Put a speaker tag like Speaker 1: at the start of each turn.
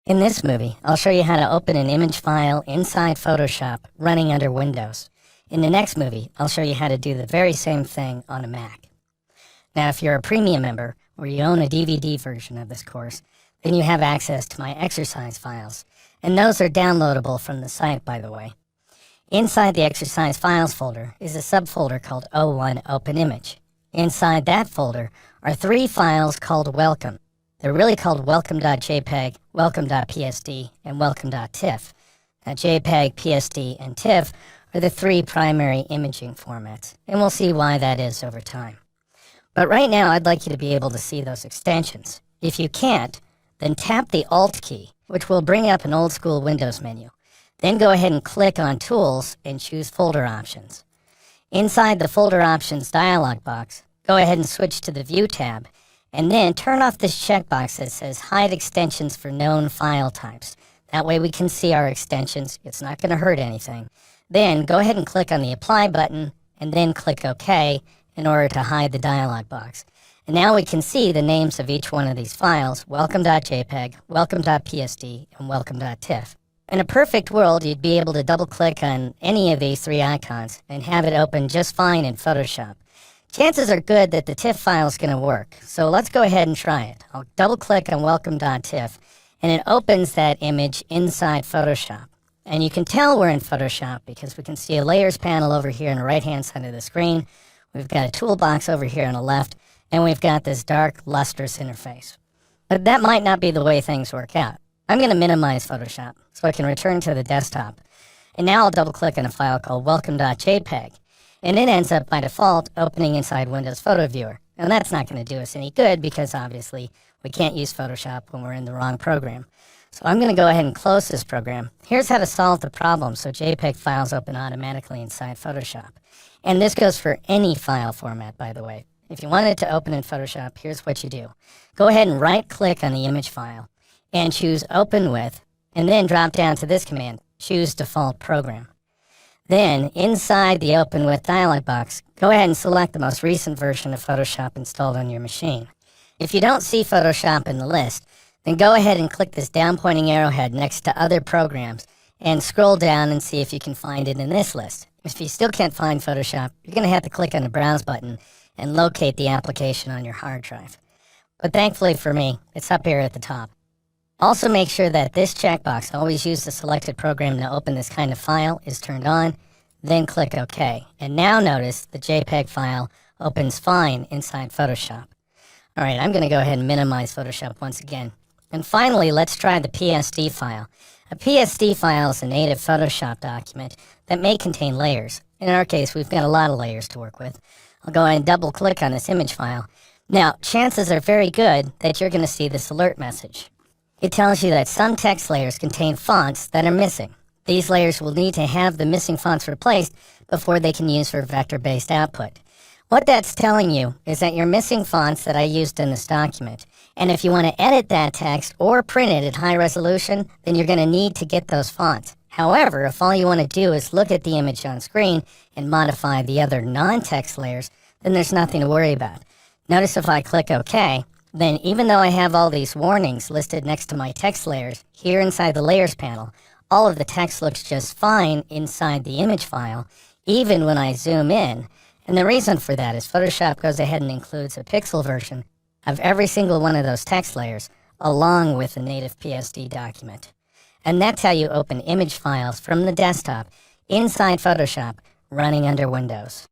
Speaker 1: In this movie, I'll show you how to open an image file inside Photoshop running under Windows. In the next movie, I'll show you how to do the very same thing on a Mac. Now, if you're a premium member or you own a DVD version of this course, then you have access to my exercise files, and those are downloadable from the site, by the way. Inside the exercise files folder is a subfolder called O1 Open Image. Inside that folder are 3 files called Welcome. They're really called welcome.jpg, welcome.psd, and welcome.tiff. Now, JPEG, PSD, and TIFF are the 3 primary imaging formats, and we'll see why that is over time. But right now, I'd like you to be able to see those extensions. If you can't, then tap the Alt key, which will bring up an old-school Windows menu. Then go ahead and click on Tools and choose Folder Options. Inside the Folder Options dialog box, go ahead and switch to the View tab, and then turn off this checkbox that says Hide Extensions for Known File Types. That way we can see our extensions. It's not going to hurt anything. Then go ahead and click on the Apply button, and then click OK in order to hide the dialog box. And now we can see the names of each one of these files, welcome.jpg, welcome.psd, and welcome.tiff. In a perfect world, you'd be able to double-click on any of these 3 icons and have it open just fine in Photoshop. Chances are good that the TIFF file is going to work, so let's go ahead and try it. I'll double-click on welcome.tiff, and it opens that image inside Photoshop. And you can tell we're in Photoshop because we can see a Layers panel over here on the right-hand side of the screen. We've got a toolbox over here on the left, and we've got this dark, lustrous interface. But that might not be the way things work out. I'm going to minimize Photoshop so I can return to the desktop. And now I'll double-click on a file called welcome.jpg. And it ends up, by default, opening inside Windows Photo Viewer. And that's not going to do us any good because, obviously, we can't use Photoshop when we're in the wrong program. So I'm going to go ahead and close this program. Here's how to solve the problem so JPEG files open automatically inside Photoshop. And this goes for any file format, by the way. If you want it to open in Photoshop, here's what you do. Go ahead and right-click on the image file and choose Open With, and then drop down to this command, Choose Default Program. Then, inside the Open With dialog box, go ahead and select the most recent version of Photoshop installed on your machine. If you don't see Photoshop in the list, then go ahead and click this down-pointing arrowhead next to Other Programs and scroll down and see if you can find it in this list. If you still can't find Photoshop, you're going to have to click on the Browse button and locate the application on your hard drive. But thankfully for me, it's up here at the top. Also make sure that this checkbox, Always Use the Selected Program to Open This Kind of File, is turned on, then click OK. And now notice the JPEG file opens fine inside Photoshop. Alright, I'm going to go ahead and minimize Photoshop once again. And finally, let's try the PSD file. A PSD file is a native Photoshop document that may contain layers. In our case, we've got a lot of layers to work with. I'll go ahead and double-click on this image file. Now, chances are very good that you're going to see this alert message. It tells you that some text layers contain fonts that are missing. These layers will need to have the missing fonts replaced before they can use for vector-based output. What that's telling you is that you're missing fonts that I used in this document. And if you want to edit that text or print it at high resolution, then you're going to need to get those fonts. However, if all you want to do is look at the image on screen and modify the other non-text layers, then there's nothing to worry about. Notice if I click OK, then even though I have all these warnings listed next to my text layers here inside the Layers panel, all of the text looks just fine inside the image file, even when I zoom in. And the reason for that is Photoshop goes ahead and includes a pixel version of every single one of those text layers along with the native PSD document. And that's how you open image files from the desktop inside Photoshop running under Windows.